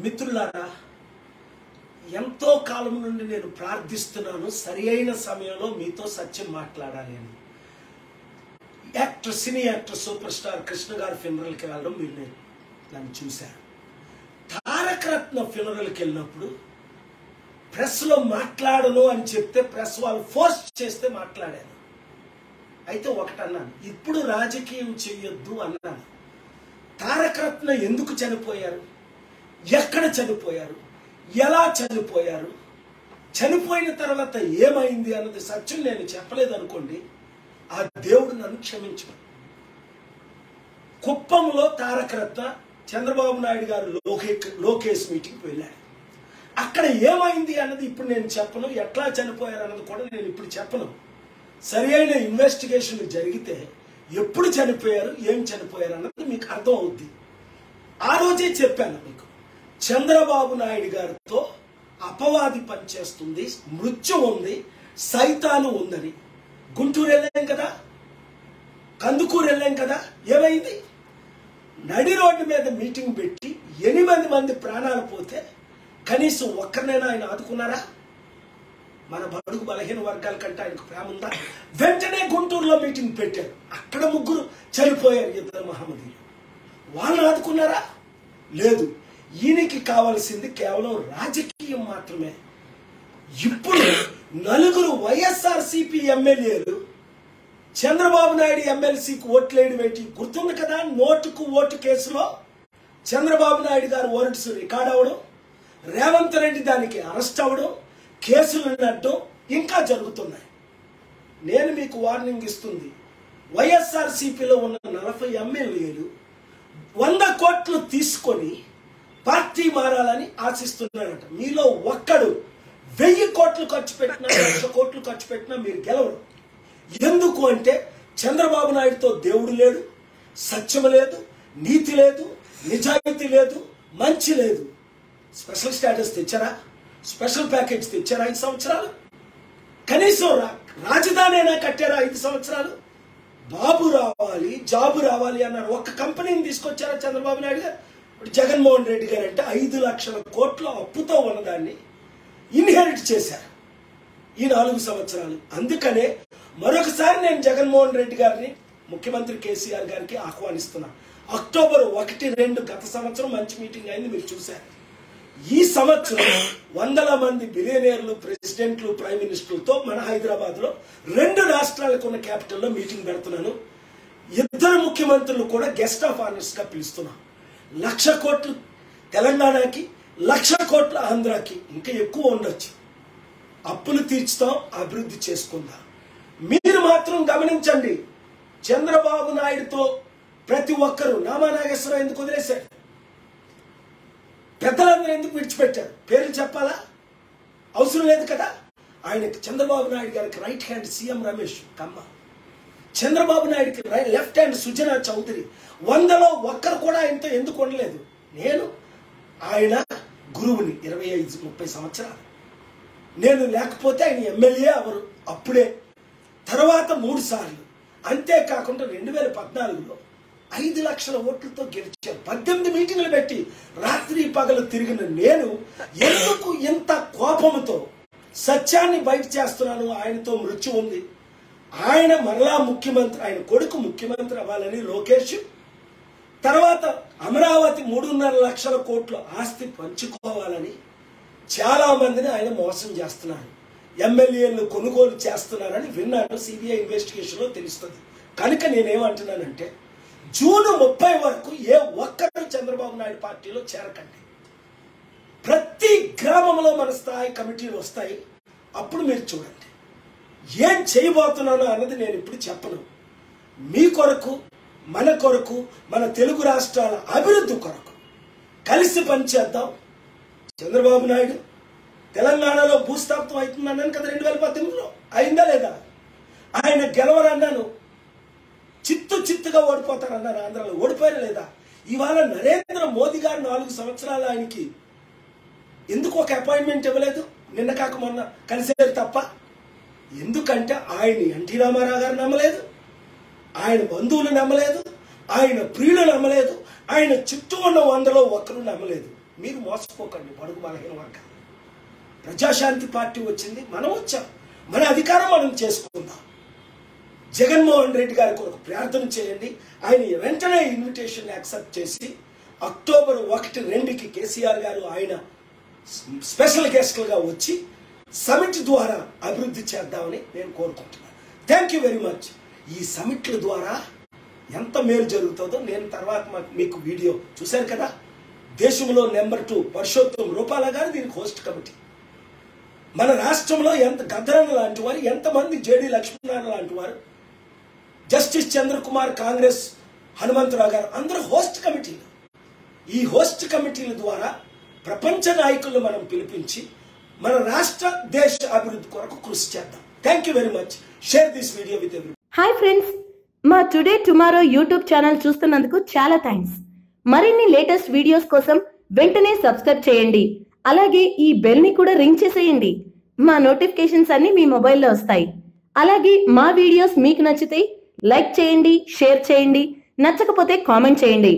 మిత్రులారా, ఎంతో కాలం నుండి నేను ప్రార్థిస్తున్నాను సరియైన సమయంలో మీతో సత్యం మాట్లాడాలి అని. Cine actor super star Krishna గారి ఫ్యూనరల్కి వెళ్ళడం మీరు నన్ను చూశారు. తారక రత్న ఫ్యూనరల్కి వెళ్ళినప్పుడు ప్రెస్లో మాట్లాడను అని చెప్తే ప్రెస్ వాళ్ళు ఫోర్స్ చేస్తే మాట్లాడాను. అయితే ఒకటన్నాను, ఇప్పుడు రాజకీయం చెయ్యొద్దు అన్నాను. తారక రత్న ఎందుకు చనిపోయారు, ఎక్కడ చనిపోయారు, ఎలా చనిపోయారు, చనిపోయిన తర్వాత ఏమైంది అన్నది సత్యం నేను చెప్పలేదు అనుకోండి, ఆ దేవుడు నన్ను క్షమించమని. కుప్పంలో తారక రత్న చంద్రబాబు నాయుడు గారు లోకేష్ మీటింగ్కి వెళ్ళాడు. అక్కడ ఏమైంది అన్నది ఇప్పుడు నేను చెప్పను, ఎట్లా చనిపోయారు అన్నది కూడా నేను ఇప్పుడు చెప్పను. సరి అయిన ఇన్వెస్టిగేషన్ జరిగితే ఎప్పుడు చనిపోయారు, ఏం చనిపోయారు అన్నది మీకు అర్థం అవుద్ది. ఆ రోజే చెప్పాను మీకు, చంద్రబాబు నాయుడు గారితో అపవాది పనిచేస్తుంది, మృత్యు ఉంది, సైతాను ఉందని. గుంటూరు వెళ్ళాం కదా, కందుకూరు వెళ్ళాం కదా, ఏమైంది? నడి రోడ్డు మీద మీటింగ్ పెట్టి 8 మంది ప్రాణాలు పోతే కనీసం ఒక్కరినైనా ఆయన ఆదుకున్నారా? మన బడుగు బలహీన వర్గాల కంటే ఆయనకు ప్రేమ ఉందా? వెంటనే గుంటూరులో మీటింగ్ పెట్టారు, అక్కడ 3 చనిపోయారు, 2 మహమ్మదీలు. వాళ్ళని ఆదుకున్నారా? లేదు. ఈయనకి కావాల్సింది కేవలం రాజకీయం మాత్రమే. ఇప్పుడు 4 వైఎస్ఆర్సీపీ ఎమ్మెల్యేలు చంద్రబాబు నాయుడు ఎమ్మెల్సీకి ఓట్లేయడం ఏంటి గుర్తుంది కదా? నోటుకు ఓటు కేసులో చంద్రబాబు నాయుడు గారు వర్డ్స్ రికార్డ్ అవ్వడం, రేవంత్ రెడ్డి దానికి అరెస్ట్ అవ్వడం, కేసులు నడ్డం ఇంకా జరుగుతున్నాయి. నేను మీకు వార్నింగ్ ఇస్తుంది, వైఎస్ఆర్సీపీలో ఉన్న 40 ఎమ్మెల్యేలు 100 కోట్లు తీసుకొని పార్టీ మారాలని ఆశిస్తున్నారట. మీలో ఒక్కడు 1000 కోట్లు ఖర్చు పెట్టినా, 1,00,000 కోట్లు ఖర్చు పెట్టినా మీరు గెలవరు. ఎందుకు అంటే చంద్రబాబు నాయుడుతో దేవుడు లేడు, సత్యం లేదు, నీతి లేదు, నిజాయితీ లేదు, మంచి లేదు. స్పెషల్ స్టేటస్ తెచ్చారా? స్పెషల్ ప్యాకేజ్ తెచ్చారా 5 సంవత్సరాలు? కనీసం రాజధాని అయినా కట్టారా 5 సంవత్సరాలు? బాబు రావాలి, జాబు రావాలి అన్నారు, ఒక్క కంపెనీని తీసుకొచ్చారా చంద్రబాబు నాయుడు గారు? జగన్మోహన్ రెడ్డి గారు అంటే 5 లక్షల కోట్ల అప్పుతో ఉన్నదాన్ని ఇన్హెరిట్ చేశారు ఈ 4 సంవత్సరాలు. అందుకనే మరొకసారి నేను జగన్మోహన్ రెడ్డి గారిని, ముఖ్యమంత్రి కేసీఆర్ గారికి ఆహ్వానిస్తున్నా. అక్టోబర్ 1, 2 గత సంవత్సరం మంచి మీటింగ్ అయింది, మీరు చూశారు. ఈ సంవత్సరం 100 మంది బిలియనీర్లు, ప్రెసిడెంట్లు, ప్రైమ్ మినిస్టర్లతో మన హైదరాబాద్లో 2 రాష్ట్రాలకు ఉన్న క్యాపిటల్లో మీటింగ్ పెడుతున్నాను. 2 ముఖ్యమంత్రులు కూడా గెస్ట్ ఆఫ్ ఆనర్స్గా పిలుస్తున్నాను. 1,00,000 కోట్లు తెలంగాణకి, 1,00,000 కోట్ల ఆంధ్రాకి, ఇంకా ఎక్కువ ఉండొచ్చు. అప్పులు తీర్చుతాం, అభివృద్ధి చేసుకుందాం. మీరు మాత్రం గమనించండి, చంద్రబాబు నాయుడుతో ప్రతి ఒక్కరూ నామా నాగేశ్వరరావు ఎందుకు వదిలేశారు? పెద్దలందరూ ఎందుకు విడిచిపెట్టారు? పేర్లు చెప్పాలా? అవసరం లేదు కదా. ఆయనకి చంద్రబాబు నాయుడు గారికి రైట్ హ్యాండ్ సీఎం రమేష్ కమ్మ, చంద్రబాబు నాయుడికి లెఫ్ట్ హ్యాండ్ సుజనా చౌదరి. 100లో ఒక్కరు కూడా ఆయనతో ఎందుకు ఉండలేదు? నేను ఆయన గురువుని 25-30 సంవత్సరాలు, నేను లేకపోతే ఆయన ఎమ్మెల్యే అవరు అప్పుడే. తర్వాత 3 సార్లు, అంతేకాకుండా 2014లో 5 లక్షల ఓట్లతో గెలిచారు. 18 మీటింగ్లు పెట్టి రాత్రి పగలు తిరిగిన నేను ఎందుకు ఇంత కోపంతో సత్యాన్ని బయట చేస్తున్నాను? ఆయనతో మృత్యు ఉంది, ఆయన మరలా ముఖ్యమంత్రి, ఆయన కొడుకు ముఖ్యమంత్రి అవ్వాలని లోకేష్, తర్వాత అమరావతి 3.5 లక్షల కోట్ల ఆస్తి పంచుకోవాలని చాలా మందిని ఆయన మోసం చేస్తున్నారు, ఎమ్మెల్యేలను కొనుగోలు చేస్తున్నారని విన్నాను. సిబిఐ ఇన్వెస్టిగేషన్లో తెలుస్తుంది. కనుక నేనేమంటున్నానంటే, జూన్ 30 వరకు ఏ ఒక్కరు చంద్రబాబు నాయుడు పార్టీలో చేరకండి. ప్రతి గ్రామంలో మన స్థాయి కమిటీలు వస్తాయి, అప్పుడు మీరు చూడండి. ఏం చేయబోతున్నానో అన్నది నేను ఇప్పుడు చెప్పను. మీ కొరకు, మన కొరకు, మన తెలుగు రాష్ట్రాల అభివృద్ధి కొరకు కలిసి పనిచేద్దాం. చంద్రబాబు నాయుడు తెలంగాణలో భూస్థాపితం అవుతుందన్నాను కదా 2018లో, అయిందా లేదా? ఆయన గెలవరన్నాను, చిత్తుగా ఓడిపోతారన్నారు. ఆంధ్రాలో ఓడిపోయారా లేదా? ఇవాళ నరేంద్ర మోదీ గారు 4 సంవత్సరాలు ఆయనకి ఎందుకు ఒక అపాయింట్మెంట్ ఇవ్వలేదు? నిన్న కాక మొన్న కలిసేది తప్ప. ఎందుకంటే ఆయన ఎన్టీ రామారావు గారు నమ్మలేదు, ఆయన బంధువులు నమ్మలేదు, ఆయన ప్రియులు నమ్మలేదు, ఆయన చుట్టూ ఉన్న 100లో ఒక్కరు నమ్మలేదు. మీరు మోసపోకండి బడుగు బలహీన వర్గాలు. ప్రజాశాంతి పార్టీ వచ్చింది, మనం వచ్చాం, మన అధికారం మనం చేసుకుందాం. జగన్మోహన్ రెడ్డి గారి కొరకు ప్రార్థన చేయండి. ఆయన వెంటనే ఇన్విటేషన్ యాక్సెప్ట్ చేసి అక్టోబర్ 1, 2కి కేసీఆర్ గారు ఆయన స్పెషల్ గెస్ట్లుగా వచ్చి సమిట్ ద్వారా అభివృద్ధి చేద్దామని నేను కోరుకుంటున్నాను. Thank you very much. ఈ సమిట్ల ద్వారా ఎంత మేలు జరుగుతుందో నేను తర్వాత మీకు వీడియో చూశారు కదా. దేశంలో నెంబర్ 2 పరుషోత్తం రూపాల గారు దీనికి హోస్ట్ కమిటీ. మన రాష్ట్రంలో ఎంత గద్దరన్న లాంటి వారు, ఎంతమంది జేడి లక్ష్మీనారాయణ లాంటి వారు, జస్టిస్ చంద్రకుమార్, కాంగ్రెస్ హనుమంతరావు గారు అందరూ హోస్ట్ కమిటీలు. ఈ హోస్ట్ కమిటీల ద్వారా ప్రపంచ నాయకులను మనం పిలిపించి మన రాష్ట్ర దేశ అభివృద్ధి కొరకు కృషి చేద్దాం. Thank you very much. Share this video with every. Hi friends, మా టుడే టుమారో యూట్యూబ్ ఛానల్ చూస్తున్నందుకు చాలా థ్యాంక్స్. మరిన్ని లేటెస్ట్ వీడియోస్ కోసం వెంటనే సబ్స్క్రైబ్ చేయండి. అలాగే ఈ బెల్ ని కూడా రింగ్ చేసేయండి. మా నోటిఫికేషన్స్ అన్ని మీ మొబైల్లో వస్తాయి. అలాగే మా వీడియోస్ మీకు నచ్చితే లైక్ చేయండి, షేర్ చేయండి, నచ్చకపోతే కామెంట్ చేయండి.